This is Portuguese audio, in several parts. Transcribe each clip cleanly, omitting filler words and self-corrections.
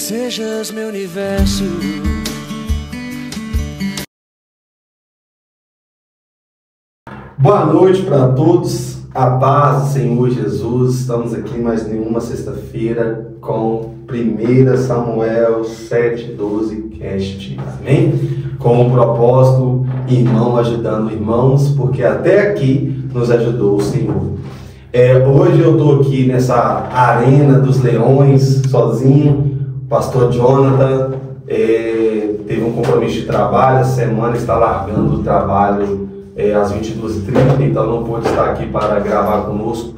sejas meu universo. Boa noite para todos, a paz do Senhor Jesus. Estamos aqui mais nenhuma sexta-feira com 1 Samuel 7:12 cast, amém? Com o propósito, irmão ajudando irmãos, porque até aqui nos ajudou o Senhor. Hoje eu estou aqui nessa arena dos leões, sozinho. O pastor Jonathan teve um compromisso de trabalho, essa semana está largando o trabalho às 22h30, então não pôde estar aqui para gravar conosco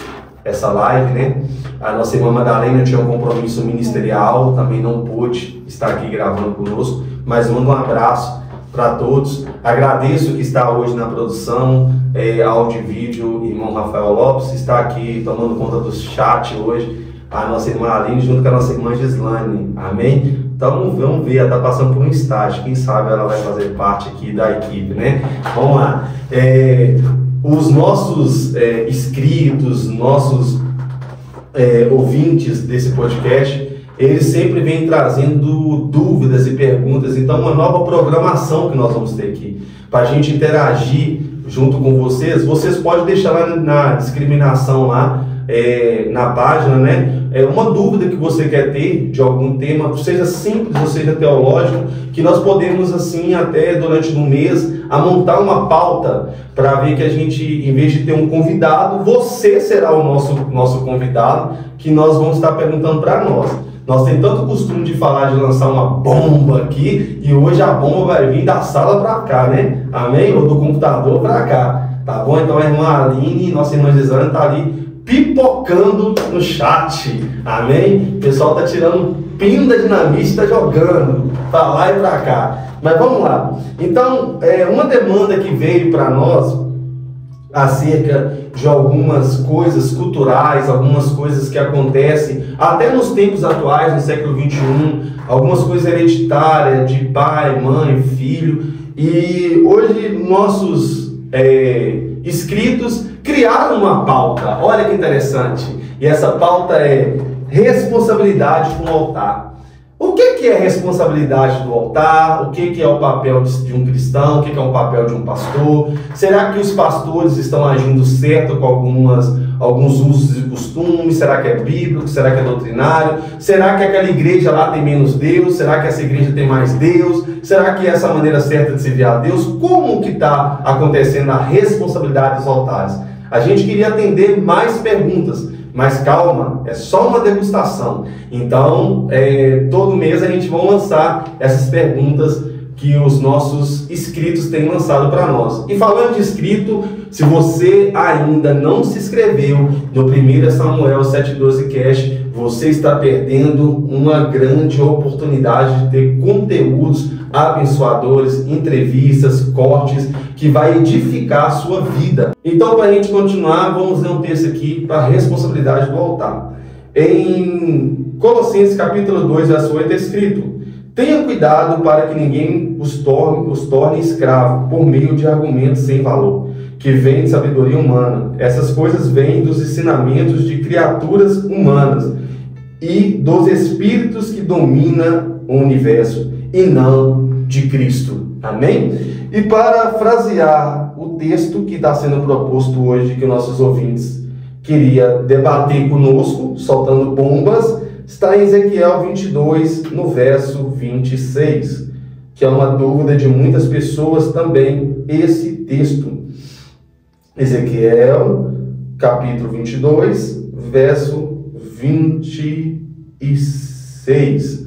essa live, né? A nossa irmã Madalena tinha um compromisso ministerial, também não pôde estar aqui gravando conosco, mas mando um abraço para todos. Agradeço que está hoje na produção, áudio e vídeo, irmão Rafael Lopes, está aqui tomando conta do chat hoje, a nossa irmã Aline junto com a nossa irmã Gislane, amém? Então vamos ver, ela está passando por um estágio, quem sabe ela vai fazer parte aqui da equipe, né? Vamos lá. Os nossos inscritos, nossos ouvintes desse podcast, eles sempre vêm trazendo dúvidas e perguntas, então uma nova programação que nós vamos ter aqui, para a gente interagir junto com vocês. Vocês podem deixar lá na discriminação lá, na página, né? Uma dúvida que você quer ter de algum tema, seja simples ou seja teológico, que nós podemos assim até durante um mês a montar uma pauta para ver que a gente, em vez de ter um convidado, você será o nosso convidado, que nós vamos estar perguntando para nós. Nós temos tanto costume de falar de lançar uma bomba aqui, e hoje a bomba vai vir da sala para cá, né? Amém? Ou do computador para cá, tá bom? Então a irmã Aline, nossa irmã Gisane, está ali pipocando no chat, amém? O pessoal tá tirando pino da dinamite, está jogando para lá e para cá. Mas vamos lá. Então, uma demanda que veio para nós acerca de algumas coisas culturais, algumas coisas que acontecem até nos tempos atuais, no século XXI, algumas coisas hereditárias de pai, mãe, filho, e hoje nossos inscritos criaram uma pauta, olha que interessante, e essa pauta é responsabilidade com o altar. O que é responsabilidade do altar? O que é o papel de um cristão? O que é o papel de um pastor? Será que os pastores estão agindo certo com alguns usos e costumes? Será que é bíblico? Será que é doutrinário? Será que aquela igreja lá tem menos Deus? Será que essa igreja tem mais Deus? Será que é essa maneira certa de servir a Deus? Como que está acontecendo a responsabilidade dos altares? A gente queria atender mais perguntas, mas calma, é só uma degustação. Então, todo mês a gente vai lançar essas perguntas que os nossos inscritos têm lançado para nós. E falando de inscrito, se você ainda não se inscreveu no 1 Samuel 7:12 Cast, você está perdendo uma grande oportunidade de ter conteúdos abençoadores, entrevistas, cortes, que vai edificar a sua vida. Então, para a gente continuar, vamos ler um texto aqui para a responsabilidade do altar. Em Colossenses capítulo 2, verso 8, é escrito: tenha cuidado para que ninguém os torne escravo por meio de argumentos sem valor, que vêm de sabedoria humana. Essas coisas vêm dos ensinamentos de criaturas humanas e dos espíritos que dominam o universo, e não de Cristo. Amém? E para frasear o texto que está sendo proposto hoje, que nossos ouvintes queria debater conosco, soltando bombas, está em Ezequiel 22, no verso 26, que é uma dúvida de muitas pessoas também, esse texto. Ezequiel, capítulo 22, verso 26.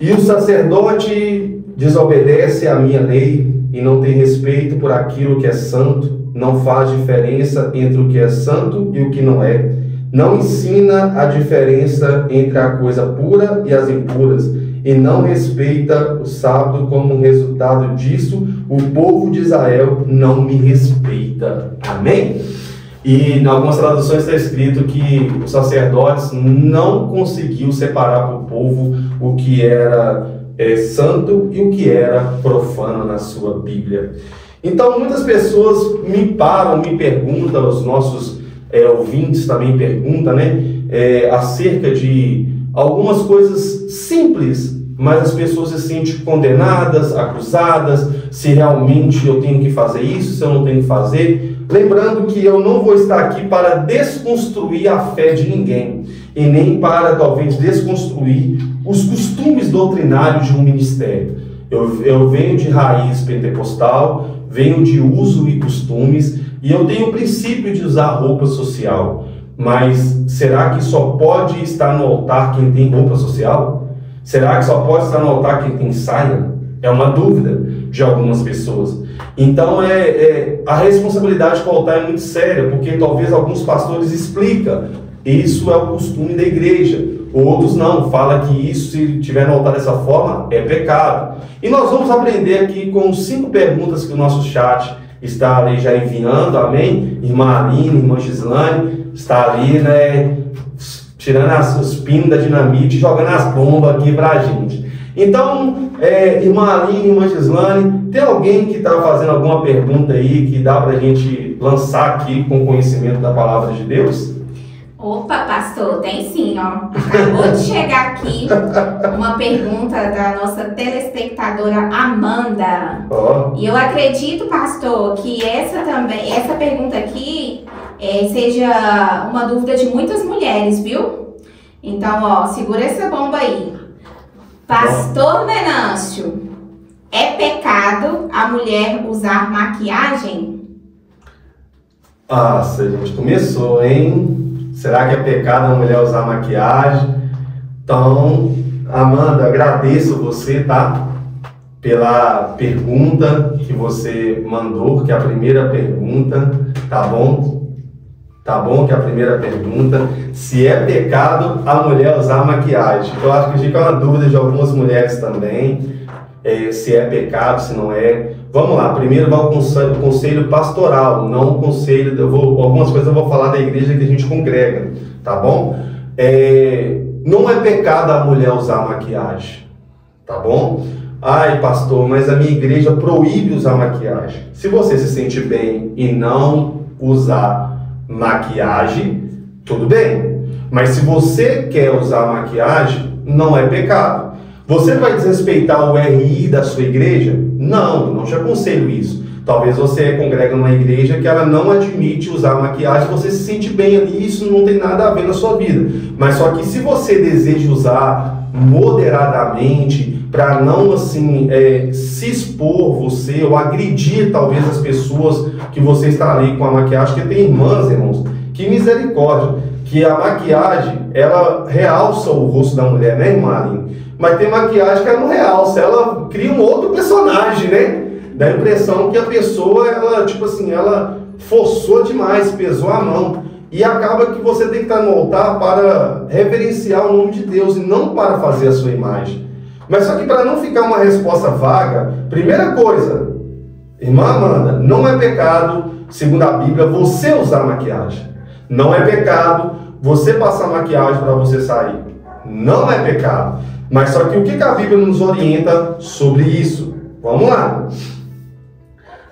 E o sacerdote desobedece à minha lei e não tem respeito por aquilo que é santo, não faz diferença entre o que é santo e o que não é, não ensina a diferença entre a coisa pura e as impuras, e não respeita o sábado. Como resultado disso, o povo de Israel não me respeita. Amém? E em algumas traduções está escrito que os sacerdotes não conseguiu separar para o povo o que era santo e o que era profano na sua Bíblia. Então muitas pessoas me perguntam, os nossos ouvintes também perguntam, né, acerca de algumas coisas simples, mas as pessoas se sentem condenadas, acusadas, se realmente eu tenho que fazer isso, se eu não tenho que fazer. Lembrando que eu não vou estar aqui para desconstruir a fé de ninguém, e nem para talvez desconstruir os costumes doutrinários de um ministério. Eu venho de raiz pentecostal, venho de uso e costumes, e eu tenho o princípio de usar roupa social. Mas será que só pode estar no altar quem tem roupa social? Será que só pode estar no altar quem tem saia? É uma dúvida de algumas pessoas. Então a responsabilidade com o altar é muito séria, porque talvez alguns pastores explicam, isso é o costume da igreja. Outros não, fala que isso, se tiver no altar dessa forma, é pecado. E nós vamos aprender aqui com 5 perguntas que o nosso chat está ali já enviando, amém? Irmã Aline, irmã Gislane, está ali, né, tirando os pinos da dinamite, jogando as bombas aqui pra gente. Então, irmã Aline, irmã Gislane, tem alguém que está fazendo alguma pergunta aí que dá pra gente lançar aqui com conhecimento da palavra de Deus? Opa, pastor, tem sim, ó. Acabou de chegar aqui uma pergunta da nossa telespectadora Amanda. Oh. E eu acredito, pastor, que essa pergunta aqui seja uma dúvida de muitas mulheres, viu? Então, ó, segura essa bomba aí. Pastor Venâncio, é pecado a mulher usar maquiagem? Nossa, a gente começou, hein? Será que é pecado a mulher usar maquiagem? Então, Amanda, agradeço você, tá? Pela pergunta que você mandou, que é a primeira pergunta, tá bom? Tá bom que é a primeira pergunta. Se é pecado a mulher usar maquiagem? Eu acho que fica uma dúvida de algumas mulheres também, se é pecado, se não é. Vamos lá, primeiro vai o conselho pastoral, não o conselho, algumas coisas eu vou falar da igreja que a gente congrega, tá bom? Não é pecado a mulher usar maquiagem, tá bom? Ai, pastor, mas a minha igreja proíbe usar maquiagem. Se você se sente bem e não usar maquiagem, tudo bem. Mas se você quer usar maquiagem, não é pecado. Você vai desrespeitar o RI da sua igreja? Não te aconselho isso. Talvez você congrega numa igreja que ela não admite usar maquiagem, você se sente bem ali, isso não tem nada a ver na sua vida. Mas só que se você deseja usar moderadamente, para não assim se expor você ou agredir talvez as pessoas que você está ali com a maquiagem, porque tem irmãs, irmãos, que misericórdia, que a maquiagem, ela realça o rosto da mulher, né, irmã Aline? Mas tem maquiagem que ela não realça, ela cria um outro personagem, né? Dá a impressão que a pessoa, ela, tipo assim, ela forçou demais, pesou a mão. E acaba que você tem que estar no altar para reverenciar o nome de Deus e não para fazer a sua imagem. Mas só que para não ficar uma resposta vaga, primeira coisa, irmã Amanda, não é pecado, segundo a Bíblia, você usar maquiagem. Não é pecado você passar maquiagem para você sair. Não é pecado. Mas só que o que a Bíblia nos orienta sobre isso? Vamos lá.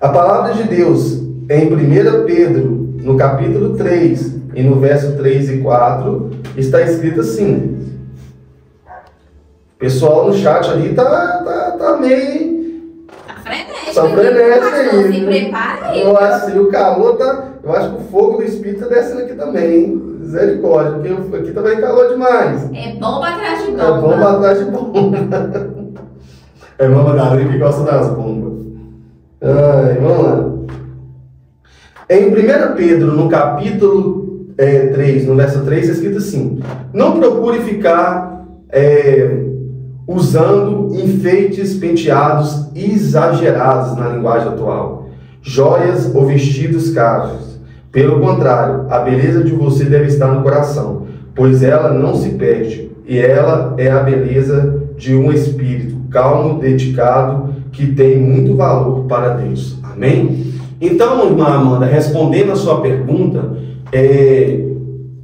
A palavra de Deus em 1 Pedro, no capítulo 3, e no verso 3 e 4, está escrito assim. O pessoal no chat ali tá meio... Tá frenético aí. Se prepara aí. Eu acho que o calor tá... Eu acho que o fogo do Espírito está descendo aqui também, hein? Misericórdia, porque aqui também calor demais. É bomba atrás de bomba. É bomba atrás de bomba. É Mama Galinha que gosta das bombas. Ai, vamos lá. Em 1 Pedro, no capítulo 3, no verso 3, é escrito assim: não procure ficar usando enfeites penteados exagerados na linguagem atual, joias ou vestidos caros. Pelo contrário, a beleza de você deve estar no coração, pois ela não se perde, e ela é a beleza de um espírito calmo, dedicado, que tem muito valor para Deus. Amém? Então, irmã Amanda, respondendo a sua pergunta,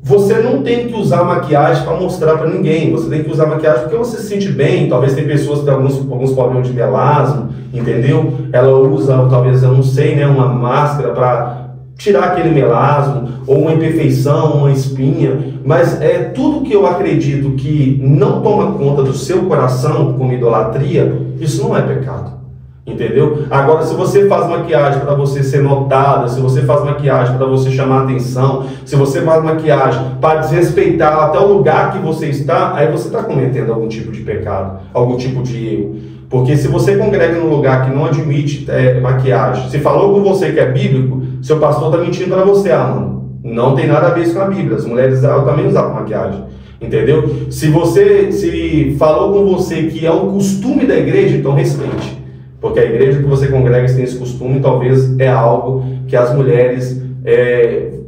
você não tem que usar maquiagem para mostrar para ninguém. Você tem que usar maquiagem porque você se sente bem. Talvez tem pessoas que têm alguns problemas de melasma, entendeu? Ela usa, talvez, eu não sei, né, uma máscara para tirar aquele melasma. ou uma imperfeição, uma espinha, mas é tudo que eu acredito que não toma conta do seu coração, como idolatria, isso não é pecado. Entendeu? Agora, se você faz maquiagem para você ser notada, se você faz maquiagem para você chamar atenção, se você faz maquiagem para desrespeitar até o lugar que você está, aí você está cometendo algum tipo de pecado, algum tipo de erro. Porque se você congrega num lugar que não admite maquiagem, se falou com você que é bíblico, seu pastor está mentindo para você, mano. Não tem nada a ver isso com a Bíblia. As mulheres também usavam maquiagem. Entendeu? Se falou com você que é um costume da igreja, então respeite. Porque a igreja que você congrega tem esse costume, talvez é algo que as mulheres,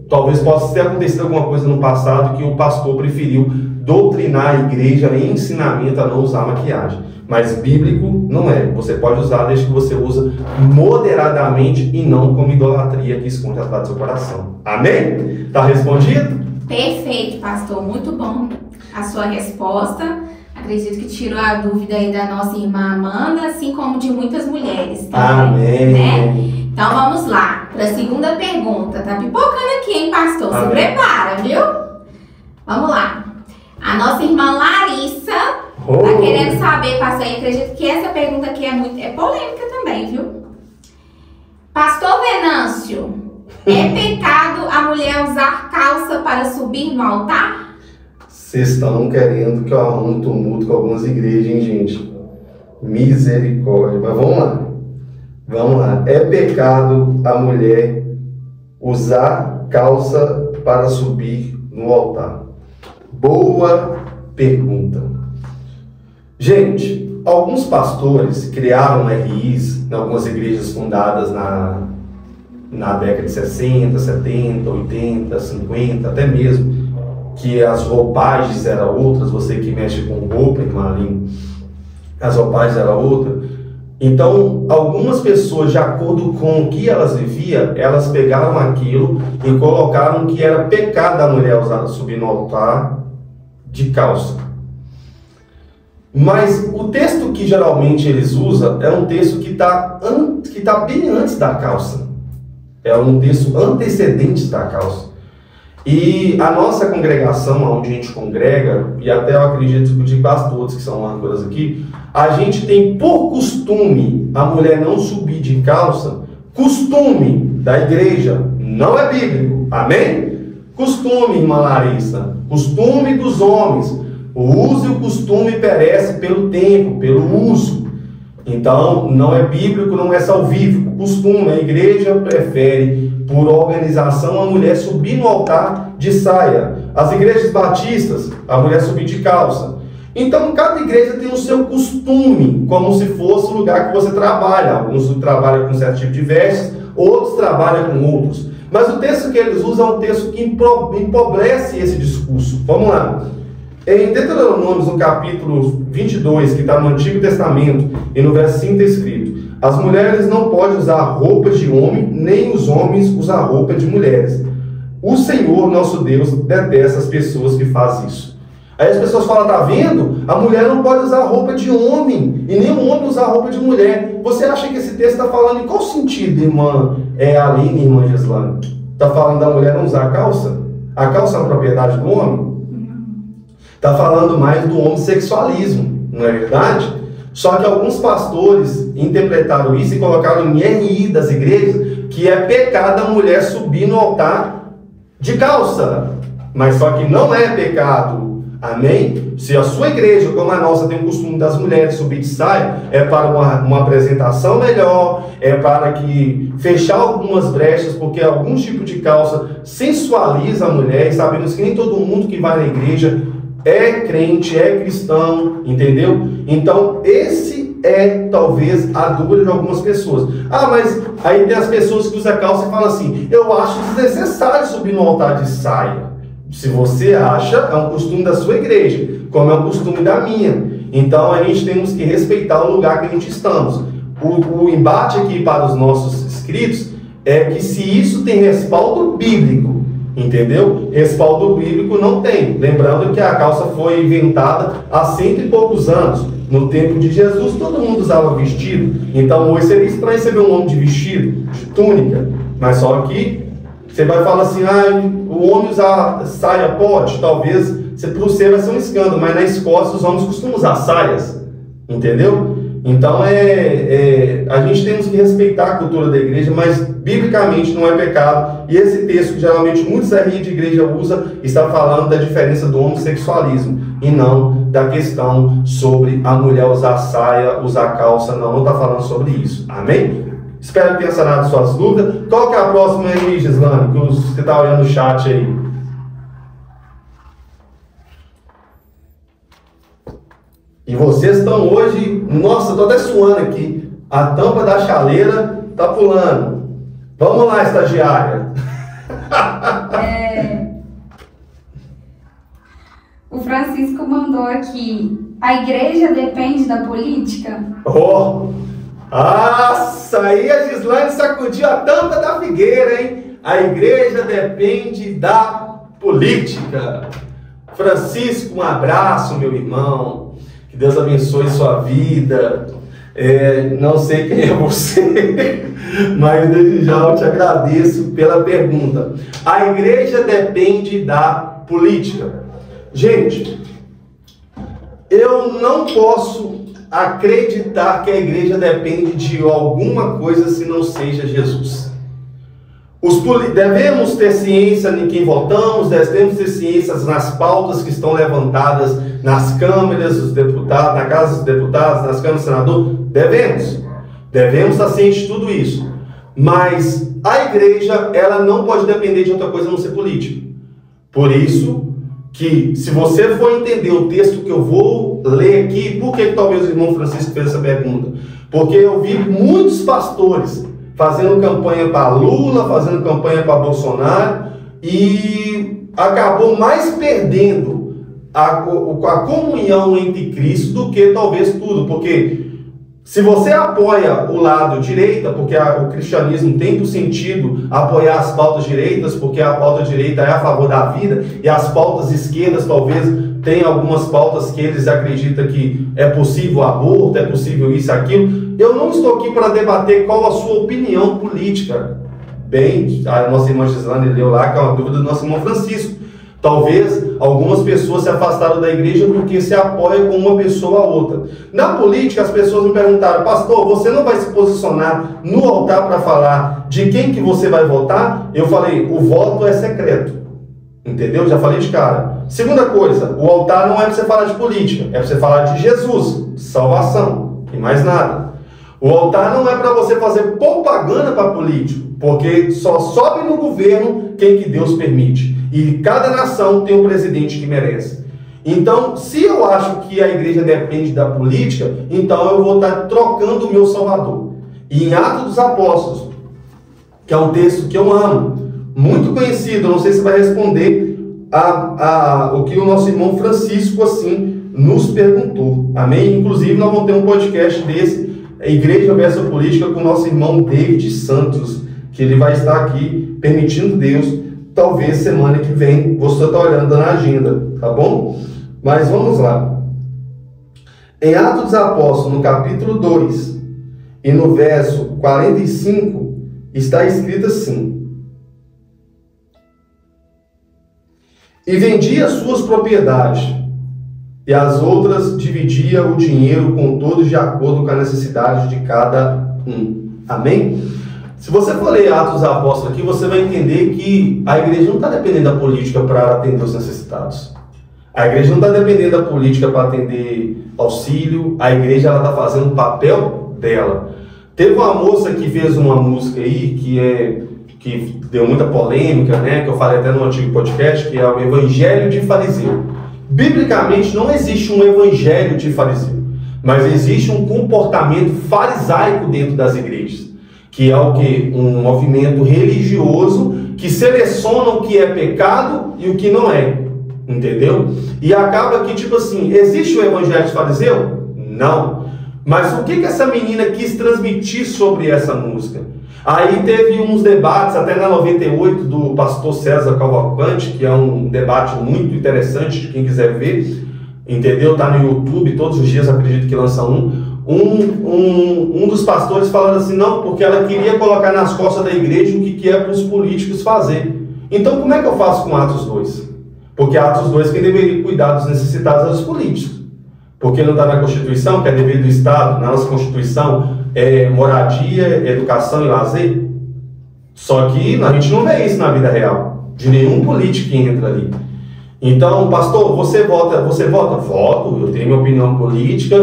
talvez possa ter acontecido alguma coisa no passado que o pastor preferiu doutrinar a igreja em ensinamento a não usar maquiagem. Mas bíblico não é. Você pode usar desde que você usa moderadamente e não como idolatria que esconde atrás do seu coração. Amém? Tá respondido? Perfeito, pastor. Muito bom a sua resposta. Acredito que tirou a dúvida aí da nossa irmã Amanda, assim como de muitas mulheres também. Amém. Né? Então vamos lá, para a segunda pergunta. Tá pipocando aqui, hein, pastor? Amém. Se prepara, viu? Vamos lá. A nossa irmã Larissa tá querendo saber, pastor, e acredito que essa pergunta aqui é polêmica também, viu? Pastor Venâncio, é pecado a mulher usar calça para subir no altar? Vocês estão querendo que eu arrume um tumulto com algumas igrejas, hein, gente? Misericórdia. Mas vamos lá. Vamos lá. É pecado a mulher usar calça para subir no altar? Boa pergunta. Gente, alguns pastores criaram RIs em algumas igrejas fundadas na década de 60, 70, 80, 50, até mesmo que as roupagens eram outras, você que mexe com roupa, irmã Aline, as roupagens eram outras. Então, algumas pessoas, de acordo com o que elas viviam, elas pegaram aquilo e colocaram que era pecado da mulher subir no altar de calça. Mas o texto que geralmente eles usam é um texto que tá bem antes da calça. É um texto antecedente da calça. E a nossa congregação, onde a gente congrega, e até eu acredito que de quase todos que são âncoras aqui, a gente tem por costume a mulher não subir de calça. Costume da igreja, não é bíblico, amém? Costume, irmã Larissa, costume dos homens. O uso e o costume perece pelo tempo, pelo uso. Então, não é bíblico, não é salvífico. Costume, a igreja prefere, por organização, a mulher subir no altar de saia. As igrejas batistas, a mulher subir de calça. Então, cada igreja tem o seu costume, como se fosse o lugar que você trabalha. Alguns trabalham com certo tipo de vestes, outros trabalham com outros. Mas o texto que eles usam é um texto que empobrece esse discurso. Vamos lá. Em Deuteronômio, no capítulo 22, que está no Antigo Testamento, e no verso 5 está escrito: as mulheres não podem usar roupas de homem, nem os homens usar roupa de mulheres. O Senhor, nosso Deus, detesta as pessoas que fazem isso. Aí as pessoas falam, tá vendo? A mulher não pode usar roupa de homem, e nem o homem usar roupa de mulher. Você acha que esse texto está falando em qual sentido, irmã Aline e irmã Geslane? Está falando da mulher não usar calça? A calça é uma propriedade do homem? Está falando mais do homossexualismo, não é verdade? Só que alguns pastores interpretaram isso e colocaram em RI das igrejas que é pecado a mulher subir no altar de calça. Mas só que não é pecado, amém? Se a sua igreja, como a nossa, tem o costume das mulheres subir de saia, é para uma apresentação melhor, é para que fechar algumas brechas, porque algum tipo de calça sensualiza a mulher, e sabemos que nem todo mundo que vai na igreja é crente, é cristão, entendeu? Então, esse é talvez a dúvida de algumas pessoas. Ah, mas aí tem as pessoas que usam calça e falam assim, eu acho desnecessário subir no altar de saia. Se você acha, é um costume da sua igreja, como é um costume da minha. Então, a gente temos que respeitar o lugar que a gente estamos. O embate aqui para os nossos inscritos é que se isso tem respaldo bíblico, entendeu? Respaldo bíblico não tem. Lembrando que a calça foi inventada há 100 e poucos anos. No tempo de Jesus, todo mundo usava vestido. Então, hoje seria estranho você ver um homem de vestido, de túnica. Mas só que Você vai falar assim, o homem usar saia pode? Talvez, para você vai ser um escândalo, mas na Escócia os homens costumam usar saias, entendeu? Então, a gente temos que respeitar a cultura da igreja, mas biblicamente não é pecado. E esse texto que geralmente muitos aí de igreja usam, está falando da diferença do homossexualismo, e não da questão sobre a mulher usar saia, usar calça, não está falando sobre isso. Amém? Espero que tenha sanado suas dúvidas. Qual que é a próxima aí, Gislane, que você está olhando no chat aí? E vocês estão hoje, nossa, estou até suando aqui. A tampa da chaleira está pulando. Vamos lá, estagiária. O Francisco mandou aqui: a igreja depende da política? Nossa, aí a Gislane sacudiu a tampa da figueira, hein? A igreja depende da política. Francisco, um abraço, meu irmão. Que Deus abençoe sua vida. Não sei quem é você, mas desde já eu te agradeço pela pergunta. A igreja depende da política. Gente, eu não posso acreditar que a igreja depende de alguma coisa se não seja Jesus. Devemos ter ciência em quem votamos, devemos ter ciência nas pautas que estão levantadas nas câmaras dos deputados, na Casa dos Deputados, nas câmaras do Senador. Devemos estar cientes de tudo isso. Mas a igreja, ela não pode depender de outra coisa a não ser política. Por isso que, se você for entender o texto que eu vou ler aqui, por que talvez o irmão Francisco fez essa pergunta? Porque eu vi muitos pastores fazendo campanha para Lula, fazendo campanha para Bolsonaro, e acabou mais perdendo a comunhão entre Cristo do que talvez tudo, porque se você apoia o lado direita, porque o cristianismo tem por sentido apoiar as pautas direitas, porque a pauta direita é a favor da vida, e as pautas esquerdas talvez tem algumas pautas que eles acreditam que é possível aborto, é possível isso, aquilo. Eu não estou aqui para debater qual a sua opinião política. Bem, a nossa irmã Gislane leu lá, que é uma dúvida do nosso irmão Francisco. Talvez algumas pessoas se afastaram da igreja porque se apoia com uma pessoa ou outra. Na política, as pessoas me perguntaram: pastor, você não vai se posicionar no altar para falar de quem que você vai votar? Eu falei: o voto é secreto. Entendeu? Já falei de cara. Segunda coisa, o altar não é para você falar de política, é para você falar de Jesus, salvação, e mais nada. O altar não é para você fazer propaganda para político, porque só sobe no governo quem que Deus permite. E cada nação tem um presidente que merece. Então, se eu acho que a igreja depende da política, então eu vou estar trocando o meu Salvador. E em Atos dos Apóstolos, que é um texto que eu amo, muito conhecido, não sei se vai responder o que o nosso irmão Francisco assim nos perguntou. Amém? Inclusive, nós vamos ter um podcast desse, Igreja versus Política, com o nosso irmão David Santos, que ele vai estar aqui, permitindo Deus, talvez semana que vem. Você está olhando na agenda, tá bom? Mas vamos lá. Em Atos dos Apóstolos, no capítulo 2 e no verso 45, está escrito assim: e vendia as suas propriedades, e as outras dividia o dinheiro com todos de acordo com a necessidade de cada um. Amém? Se você for ler Atos dos Apóstolos aqui, você vai entender que a igreja não está dependendo da política para atender os necessitados. A igreja não está dependendo da política para atender auxílio. A igreja está fazendo o papel dela. Teve uma moça que fez uma música aí que deu muita polêmica, né? Que eu falei até no antigo podcast, que é o Evangelho de Fariseu. Biblicamente não existe um evangelho de fariseu, mas existe um comportamento farisaico dentro das igrejas, que é o que? Um movimento religioso que seleciona o que é pecado e o que não é, entendeu? E acaba que, tipo assim, existe o evangelho de fariseu? Não. Mas o que essa menina quis transmitir sobre essa música? Aí teve uns debates, até na 98, do pastor César Cavalcante, que é um debate muito interessante, de quem quiser ver, entendeu? Tá no YouTube, todos os dias acredito que lança um um dos pastores falando assim, não, porque ela queria colocar nas costas da igreja o que é para os políticos fazer. Então como é que eu faço com Atos 2? Porque Atos 2 quem deveria cuidar dos necessitados é os políticos. Porque não está na Constituição, que é dever do Estado, na nossa Constituição é moradia, educação e lazer. Só que a gente não vê isso na vida real, de nenhum político que entra ali. Então, pastor, você vota? Voto, eu tenho minha opinião política,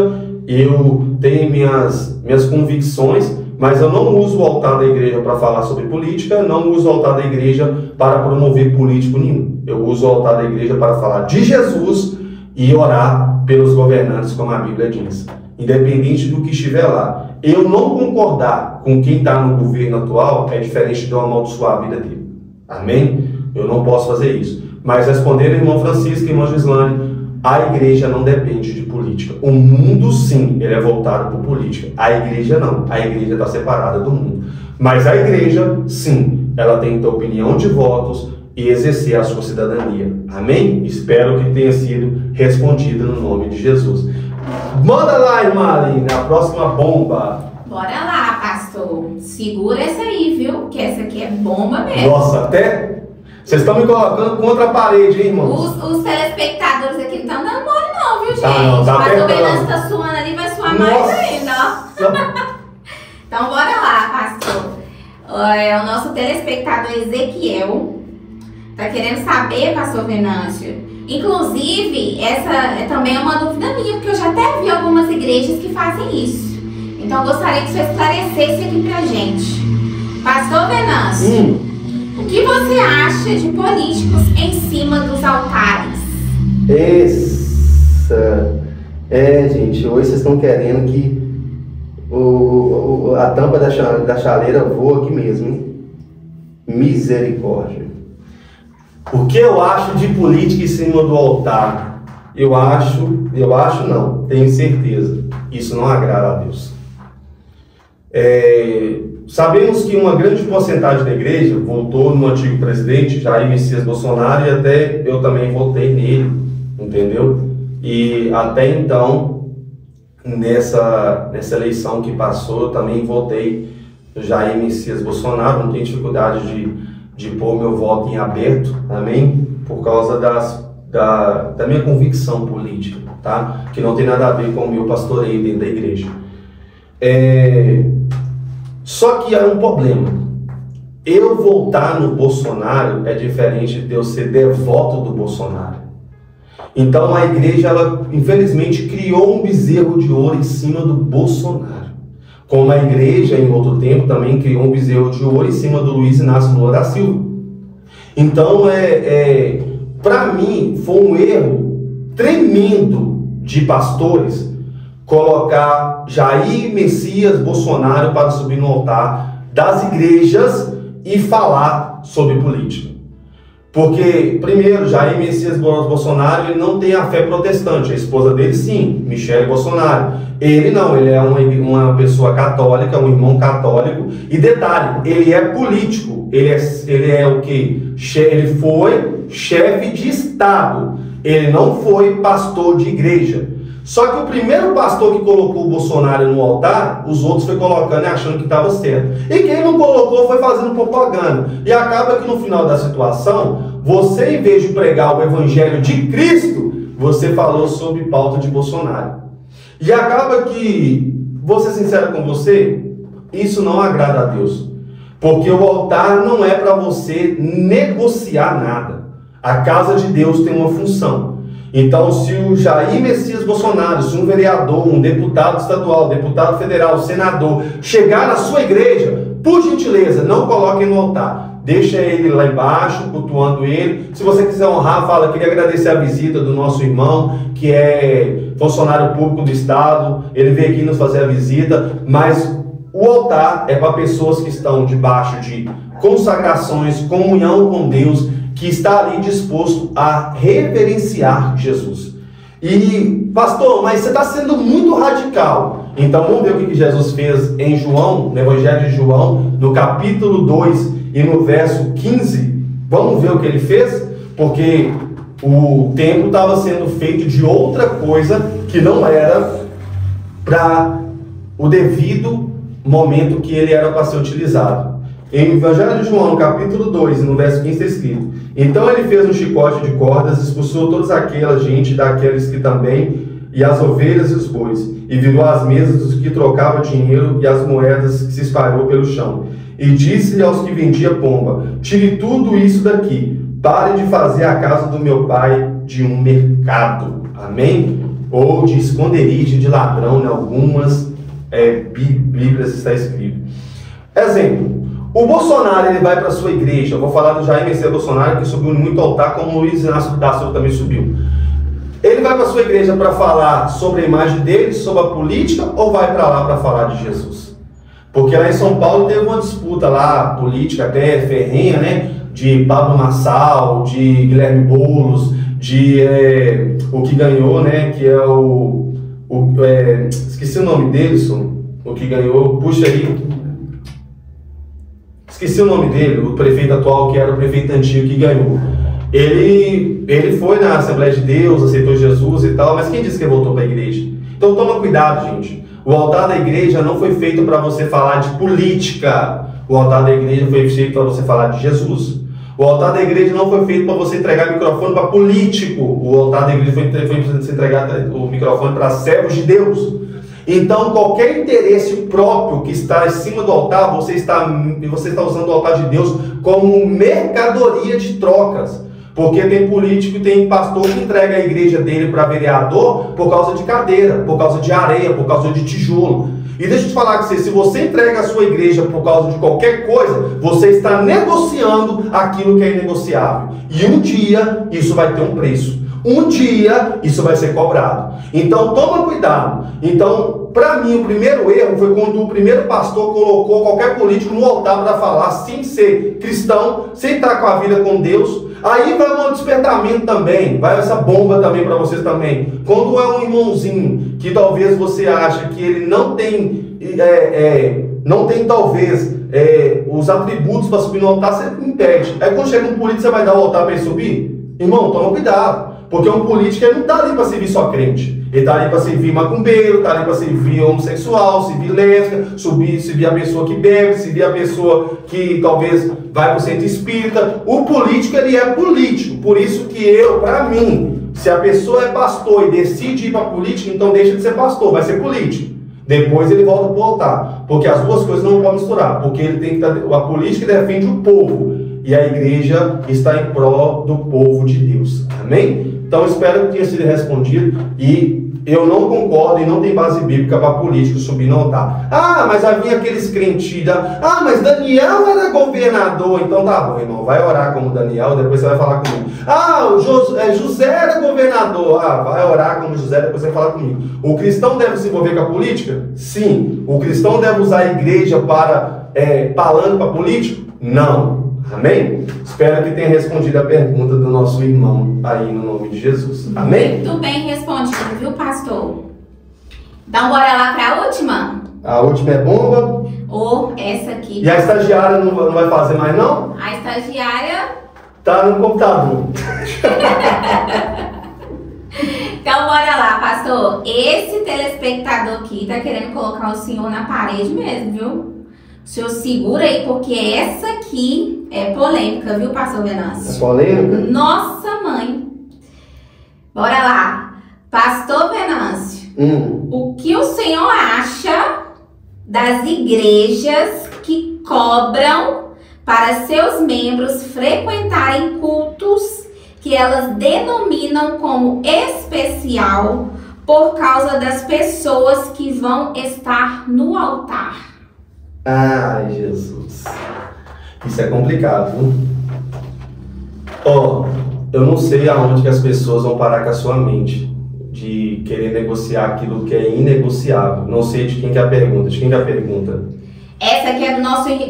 eu tenho minhas convicções, mas eu não uso o altar da igreja para falar sobre política, não uso o altar da igreja para promover político nenhum. Eu uso o altar da igreja para falar de Jesus e orar pelos governantes, como a Bíblia diz. Independente do que estiver lá. Eu não concordar com quem está no governo atual é diferente de eu amaldiçoar a vida dele. Amém? Eu não posso fazer isso. Mas respondendo ao irmão Francisco e irmã Gislane, a igreja não depende de política. O mundo, sim, ele é voltado por política. A igreja não. A igreja está separada do mundo. Mas a igreja, sim, ela tem que ter opinião de votos e exercer a sua cidadania. Amém? Espero que tenha sido respondido no nome de Jesus. Manda lá, irmã Aline, a próxima bomba. Bora lá, pastor. Segura essa aí, viu? Que essa aqui é bomba mesmo. Nossa, até... Vocês estão me colocando contra a parede, hein, irmão? Os telespectadores aqui não estão dando mole não, viu, gente? Não, tá Mas o apertando. Venâncio tá suando ali, vai suar mais ainda, ó. Então, bora lá, pastor. O nosso telespectador Ezequiel tá querendo saber, pastor Venâncio. Inclusive, essa também é uma dúvida minha, porque eu já até vi algumas igrejas que fazem isso. Então, eu gostaria que você esclarecesse aqui pra gente. Pastor Venâncio, o que você acha de políticos em cima dos altares? Gente, hoje vocês estão querendo que a tampa da chaleira voa aqui mesmo, hein? Misericórdia. O que eu acho de política em cima do altar? Eu acho não, tenho certeza. Isso não agrada a Deus. Sabemos que uma grande porcentagem da igreja votou no antigo presidente Jair Messias Bolsonaro e até eu também votei nele, entendeu? E até então, nessa eleição que passou, eu também votei no Jair Messias Bolsonaro. Não tenho dificuldade de pôr meu voto em aberto, amém? Por causa da minha convicção política, tá? Que não tem nada a ver com o meu pastoreio dentro da igreja. Só que há um problema. Eu votar no Bolsonaro é diferente de eu ser devoto do Bolsonaro. Então a igreja, ela infelizmente criou um bezerro de ouro em cima do Bolsonaro. Como a igreja, em outro tempo, também criou um bezerro de ouro em cima do Luiz Inácio Lula da Silva. Então, para mim, foi um erro tremendo de pastores colocar Jair Messias Bolsonaro para subir no altar das igrejas e falar sobre política. Porque, primeiro, Jair Messias Bolsonaro, ele não tem a fé protestante. A esposa dele, sim, Michele Bolsonaro. Ele não, ele é uma pessoa católica, um irmão católico. E detalhe, ele é político. Ele é o quê? Ele foi chefe de Estado. Ele não foi pastor de igreja. Só que o primeiro pastor que colocou o Bolsonaro no altar, os outros foi colocando e achando que estava certo. E quem não colocou foi fazendo propaganda. E acaba que no final da situação, você, em vez de pregar o evangelho de Cristo, você falou sobre pauta de Bolsonaro. E acaba que, vou ser sincero com você, isso não agrada a Deus. Porque o altar não é para você negociar nada. A casa de Deus tem uma função. Então, se o Jair Messias Bolsonaro, se um vereador, um deputado estadual, deputado federal, senador, chegar na sua igreja, por gentileza, não coloquem no altar. Deixa ele lá embaixo, cultuando ele. Se você quiser honrar, fala, queria agradecer a visita do nosso irmão, que é funcionário público do Estado. Ele veio aqui nos fazer a visita, mas o altar é para pessoas que estão debaixo de consagrações, comunhão com Deus, que está ali disposto a reverenciar Jesus. E, pastor, mas você está sendo muito radical. Então vamos ver o que Jesus fez em João, no Evangelho de João, no capítulo 2 e no verso 15. Vamos ver o que ele fez? Porque o templo estava sendo feito de outra coisa que não era para o devido momento que ele era para ser utilizado. Em Evangelho de João, no capítulo 2, no verso 15, está escrito: então ele fez um chicote de cordas, expulsou toda aquela gente daqueles que também, e as ovelhas e os bois, e virou as mesas dos que trocavam dinheiro e as moedas que se espalhou pelo chão. E disse-lhe aos que vendiam pomba: tire tudo isso daqui, pare de fazer a casa do meu pai de um mercado. Amém? Ou de esconderijo de ladrão, em algumas Bíblias está escrito. Exemplo: o Bolsonaro, ele vai para a sua igreja. Eu vou falar do Jair Messias Bolsonaro, que subiu muito altar, como o Luiz Inácio da Silva também subiu. Ele vai para a sua igreja para falar sobre a imagem dele, sobre a política, ou vai para lá para falar de Jesus? Porque lá em São Paulo teve uma disputa lá, política até ferrenha, né? De Pablo Marçal, de Guilherme Boulos, de o que ganhou, né? Que é esqueci o nome dele, o que ganhou, puxa aí. Esqueci o nome dele, o prefeito atual, que era o prefeito antigo que ganhou. Ele foi na Assembleia de Deus, aceitou Jesus e tal, mas quem disse que ele voltou para a igreja? Então toma cuidado, gente. O altar da igreja não foi feito para você falar de política. O altar da igreja foi feito para você falar de Jesus. O altar da igreja não foi feito para você entregar microfone para político. O altar da igreja foi para você entregar o microfone para servos de Deus. Então, qualquer interesse próprio que está em cima do altar, você está usando o altar de Deus como mercadoria de trocas. Porque tem político e tem pastor que entrega a igreja dele para vereador por causa de cadeira, por causa de areia, por causa de tijolo. E deixa eu te falar com você, se você entrega a sua igreja por causa de qualquer coisa, você está negociando aquilo que é inegociável. E um dia isso vai ter um preço. Um dia isso vai ser cobrado. Então toma cuidado. Então, para mim, o primeiro erro foi quando o primeiro pastor colocou qualquer político no altar para falar sem ser cristão, sem estar com a vida com Deus. Aí vai um despertamento também, vai essa bomba também para vocês também. Quando é um irmãozinho que talvez você acha que ele não tem talvez os atributos para subir no altar, você impede. Aí quando chega um político, você vai dar o altar para ele subir? Irmão, toma cuidado. Porque um político ele não está ali para servir só crente. Ele está ali para servir macumbeiro, está ali para servir homossexual, servir lésbica, servir a pessoa que bebe, servir a pessoa que talvez vai para o centro espírita. O político, ele é político. Por isso que para mim, se a pessoa é pastor e decide ir para a política, então deixa de ser pastor, vai ser político. Depois ele volta para o altar. Porque as duas coisas não podem misturar. Porque ele tem que a política defende o povo. E a igreja está em prol do povo de Deus. Amém? Então, espero que tenha sido respondido. E eu não concordo e não tem base bíblica para político subir no altar. Ah, mas havia aqueles crentes. Ah, mas Daniel era governador. Então tá bom, irmão. Vai orar como Daniel, depois você vai falar comigo. Ah, José era governador. Ah, vai orar como José, depois você vai falar comigo. O cristão deve se envolver com a política? Sim. O cristão deve usar a igreja para palanque para político? Não. Amém? Espero que tenha respondido a pergunta do nosso irmão aí no nome de Jesus. Amém? Muito bem respondido, viu, pastor? Então, bora lá para a última? A última é bomba. Ou essa aqui. E a estagiária não vai fazer mais, não? A estagiária... Tá no computador. Então, bora lá, pastor. Esse telespectador aqui tá querendo colocar o senhor na parede mesmo, viu? O senhor segura aí, porque essa aqui é polêmica, viu, pastor Venâncio? É polêmica? Nossa mãe! Bora lá. Pastor Venâncio, o que o senhor acha das igrejas que cobram para seus membros frequentarem cultos que elas denominam como especial por causa das pessoas que vão estar no altar? Ai, Jesus. Isso é complicado, viu? Eu não sei aonde que as pessoas vão parar com a sua mente de querer negociar aquilo que é inegociável. Não sei de quem que é a pergunta. De quem que é a pergunta? Essa aqui é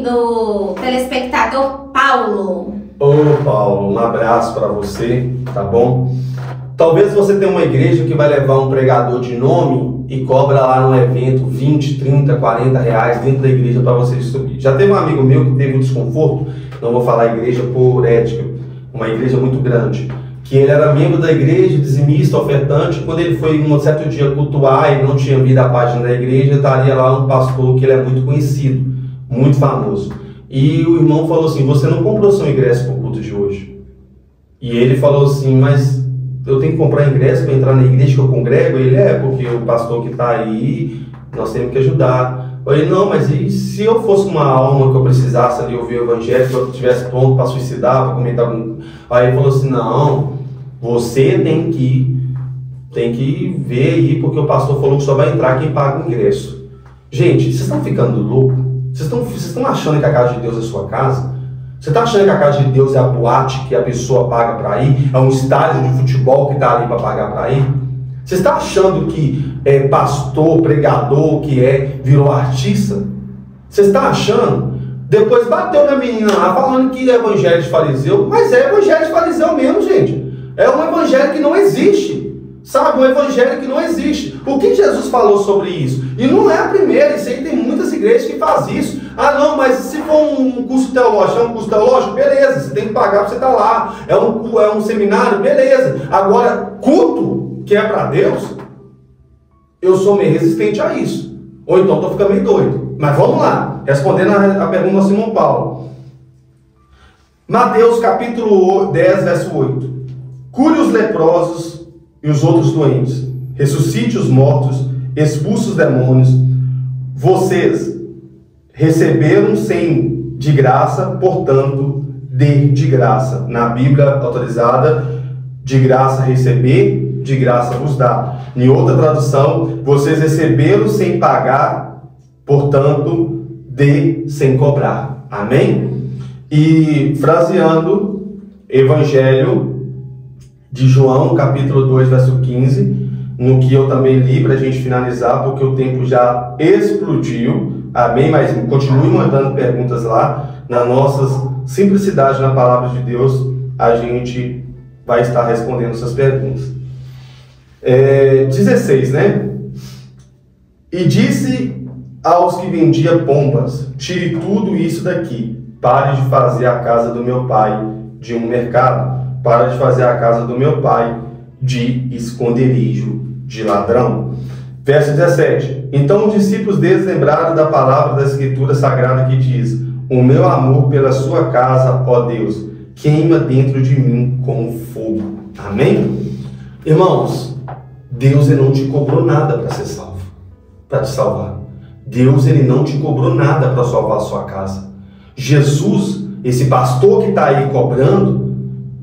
do telespectador Paulo. Ô, Paulo, um abraço para você, tá bom? Talvez você tenha uma igreja que vai levar um pregador de nome e cobra lá no evento 20, 30, 40 reais dentro da igreja para você subir. Já teve um amigo meu que teve um desconforto, não vou falar igreja por ética, uma igreja muito grande, que ele era membro da igreja, dizimista, ofertante. Quando ele foi um certo dia cultuar e não tinha vindo a página da igreja, estaria lá um pastor que ele é muito conhecido, muito famoso. E o irmão falou assim: você não comprou seu ingresso para o culto de hoje? E ele falou assim: mas eu tenho que comprar ingresso para entrar na igreja que eu congrego? Ele: porque o pastor que está aí, nós temos que ajudar. Eu falei: não, mas e se eu fosse uma alma que eu precisasse ali ouvir o evangelho, que eu estivesse pronto para suicidar, para comentar algum... Aí ele falou assim: não, você tem que ver aí, porque o pastor falou que só vai entrar quem paga o ingresso. Gente, vocês estão ficando loucos? Vocês estão achando que a casa de Deus é sua casa? Você está achando que a casa de Deus é a boate que a pessoa paga para ir? É um estádio de futebol que está ali para pagar para ir? Você está achando que é pastor, pregador, virou artista? Você está achando? Depois bateu na menina lá falando que é evangelho de fariseu, mas é evangelho de fariseu mesmo, gente. É um evangelho que não existe. Sabe, um evangelho que não existe. O que Jesus falou sobre isso? E não é a primeira, isso aí tem muitas igrejas que fazem isso. Ah não, mas se for um curso teológico, é um curso teológico? Beleza, você tem que pagar para você estar lá. É um seminário? Beleza. Agora, culto, que é para Deus, eu sou meio resistente a isso. Ou então estou ficando meio doido. Mas vamos lá, respondendo a pergunta do Simão Paulo. Mateus capítulo 10, verso 8. Cure os leprosos e os outros doentes, ressuscite os mortos, expulse os demônios. Vocês receberam sem de graça, portanto, dê de graça. Na Bíblia autorizada, de graça receber, de graça vos dá. Em outra tradução, vocês receberam sem pagar, portanto, dê sem cobrar. Amém? E fraseando, Evangelho de João, capítulo 2, verso 15, no que eu também li para a gente finalizar, porque o tempo já explodiu. Amém? Mas continue mandando perguntas lá. Na nossa simplicidade na palavra de Deus, a gente vai estar respondendo essas perguntas. 16, né? E disse aos que vendiam pombas: tire tudo isso daqui, pare de fazer a casa do meu pai de um mercado. Para de fazer a casa do meu pai de esconderijo de ladrão. Verso 17. Então os discípulos deles lembraram da palavra da Escritura Sagrada que diz: o meu amor pela sua casa, ó Deus, queima dentro de mim como fogo. Amém? Irmãos, Deus ele não te cobrou nada para ser salvo, para te salvar. Deus ele não te cobrou nada para salvar a sua casa. Jesus, esse pastor que está aí cobrando,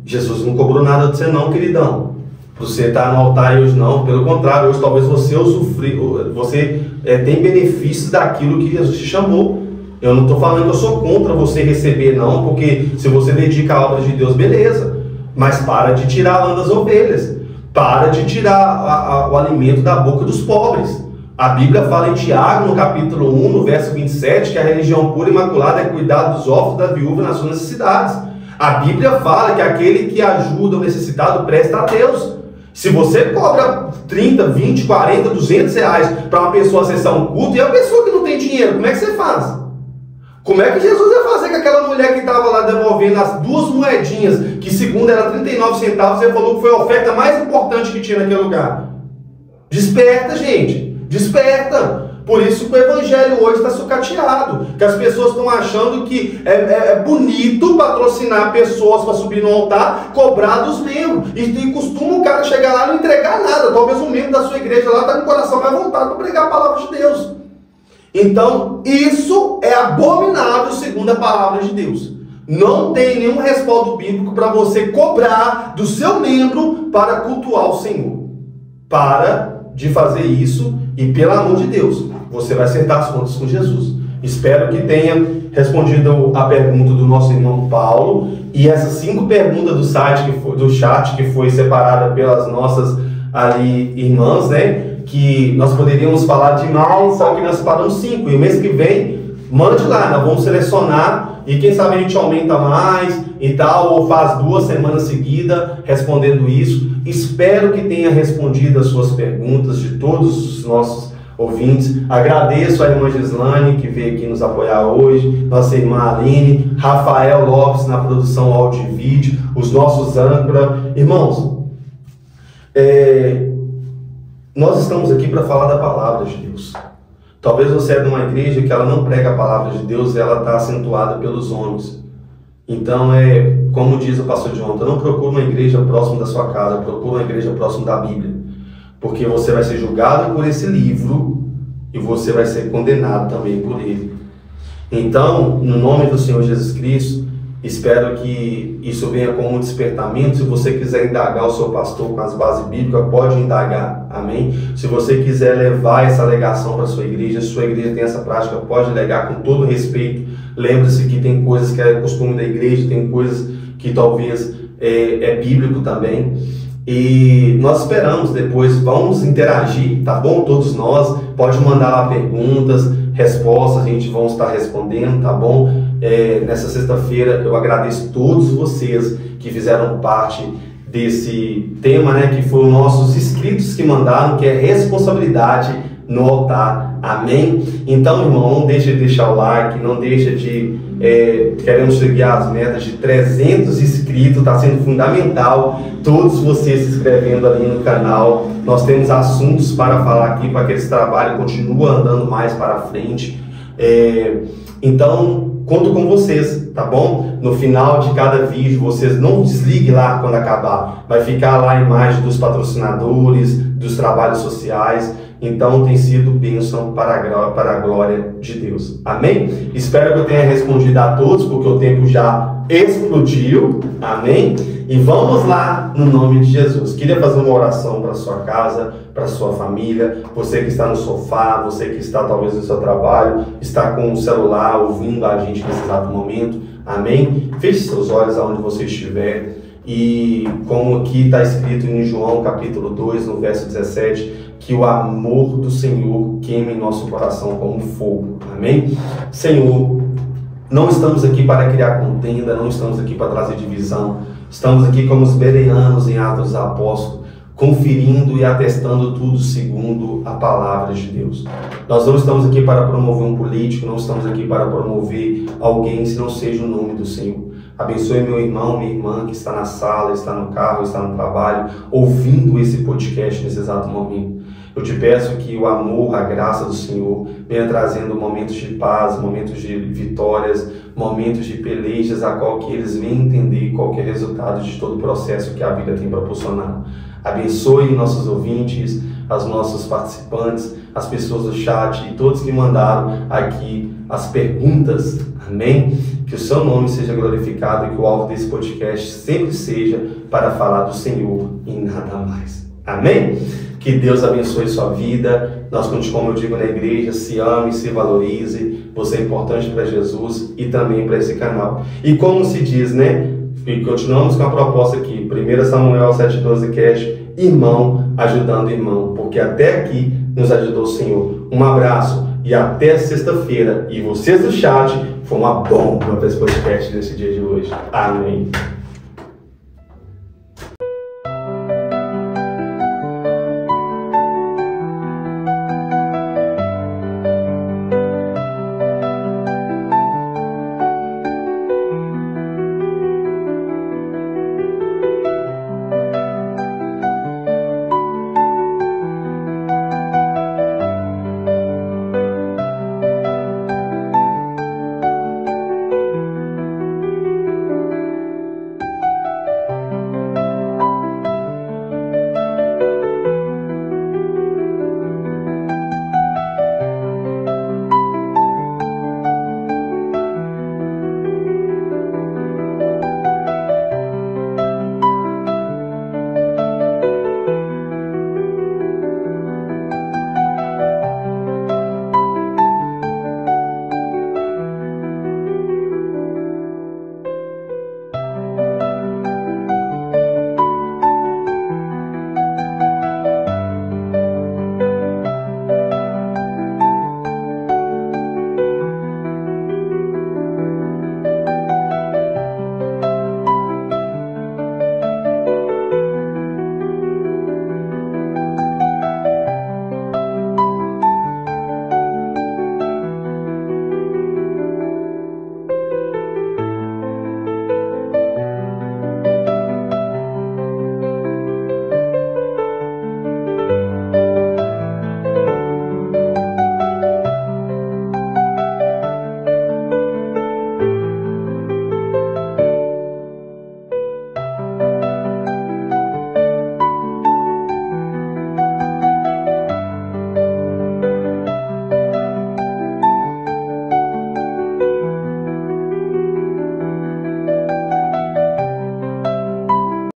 Jesus não cobrou nada de você não, queridão. Você está no altar hoje não, pelo contrário, hoje talvez você tem benefícios daquilo que Jesus te chamou. Eu não estou falando que eu sou contra você receber não, porque se você dedica a obra de Deus, beleza. Mas para de tirar a lã das ovelhas. Para de tirar o alimento da boca dos pobres. A Bíblia fala em Tiago, no capítulo 1, no verso 27, que a religião pura e imaculada é cuidar dos órfãos da viúva nas suas necessidades. A Bíblia fala que aquele que ajuda o necessitado presta a Deus. Se você cobra 30, 20, 40, 200 reais para uma pessoa acessar um culto, e a pessoa que não tem dinheiro, como é que você faz? Como é que Jesus ia fazer com aquela mulher que estava lá devolvendo as 2 moedinhas, que segundo era 39 centavos, ele falou que foi a oferta mais importante que tinha naquele lugar? Desperta, gente, desperta. Por isso que o evangelho hoje está sucateado, que as pessoas estão achando que é bonito patrocinar pessoas para subir no altar, cobrar dos membros, e costuma o cara chegar lá e não entregar nada. Talvez um membro da sua igreja lá está com o coração mais voltado para pregar a palavra de Deus. Então isso é abominável segundo a palavra de Deus. Não tem nenhum respaldo bíblico para você cobrar do seu membro para cultuar o Senhor. Para de fazer isso e, pelo amor de Deus, você vai acertar as contas com Jesus. Espero que tenha respondido a pergunta do nosso irmão Paulo e essas 5 perguntas do chat que foi separada pelas nossas ali irmãs, né? Que nós poderíamos falar demais, só que nós separamos 5 e o mês que vem mande lá, nós vamos selecionar e quem sabe a gente aumenta mais e tal, ou faz 2 semanas seguidas respondendo isso. Espero que tenha respondido as suas perguntas de todos os nossos ouvintes. Agradeço a irmã Gislane, que veio aqui nos apoiar hoje, nossa irmã Aline, Rafael Lopes na produção áudio e vídeo, os nossos âncora. Irmãos, nós estamos aqui para falar da palavra de Deus. Talvez você é de uma igreja que ela não prega a palavra de Deus, ela está acentuada pelos homens. Então, como diz o pastor Jonathan, não procure uma igreja próxima da sua casa, procure uma igreja próxima da Bíblia. Porque você vai ser julgado por esse livro e você vai ser condenado também por ele. Então, no nome do Senhor Jesus Cristo, espero que isso venha como um despertamento. Se você quiser indagar o seu pastor com as bases bíblicas, pode indagar, amém? Se você quiser levar essa alegação para a sua igreja, se sua igreja tem essa prática, pode alegar com todo respeito. Lembre-se que tem coisas que é costume da igreja, tem coisas que talvez é bíblico também. E nós esperamos depois, vamos interagir, tá bom? Todos nós, pode mandar lá perguntas, respostas, a gente vai estar respondendo, tá bom? Nessa sexta-feira eu agradeço todos vocês que fizeram parte desse tema, né? Que foram nossos inscritos que mandaram, que é responsabilidade no altar, amém? Então, irmão, não deixe de deixar o like, não deixe de... queremos chegar às metas de 300 inscritos, está sendo fundamental todos vocês se inscrevendo ali no canal. Nós temos assuntos para falar aqui para que esse trabalho continue andando mais para frente. Então, conto com vocês, tá bom? No final de cada vídeo, vocês não desliguem lá quando acabar. Vai ficar lá a imagem dos patrocinadores, dos trabalhos sociais. Então tem sido bênção para a glória de Deus. Amém? Espero que eu tenha respondido a todos, porque o tempo já explodiu. Amém? E vamos lá no nome de Jesus. Queria fazer uma oração para a sua casa, para a sua família. Você que está no sofá, você que está talvez no seu trabalho, está com o celular ouvindo a gente nesse exato momento. Amém? Feche seus olhos aonde você estiver. E como aqui está escrito em João capítulo 2, no verso 17, que o amor do Senhor queime em nosso coração como fogo. Amém? Senhor, não estamos aqui para criar contenda, não estamos aqui para trazer divisão. Estamos aqui como os bereanos em Atos dos Apóstolos, conferindo e atestando tudo segundo a palavra de Deus. Nós não estamos aqui para promover um político, não estamos aqui para promover alguém, se não seja o nome do Senhor. Abençoe meu irmão, minha irmã que está na sala, está no carro, está no trabalho, ouvindo esse podcast nesse exato momento. Eu te peço que o amor, a graça do Senhor venha trazendo momentos de paz, momentos de vitórias, momentos de pelejas, a qual que eles venham entender qual que é o resultado de todo o processo que a vida tem proporcionado. Abençoe nossos ouvintes, os nossos participantes, as pessoas do chat e todos que mandaram aqui as perguntas. Amém? Que o seu nome seja glorificado e que o alvo desse podcast sempre seja para falar do Senhor e nada mais. Amém? Que Deus abençoe sua vida. Nós, como eu digo na igreja, se ame, se valorize. Você é importante para Jesus e também para esse canal. E como se diz, né? E continuamos com a proposta aqui. 1 Samuel 7,12 Cash, irmão ajudando irmão. Porque até aqui nos ajudou o Senhor. Um abraço e até sexta-feira. E vocês do chat, foi uma bomba para esse podcast nesse dia de hoje. Amém.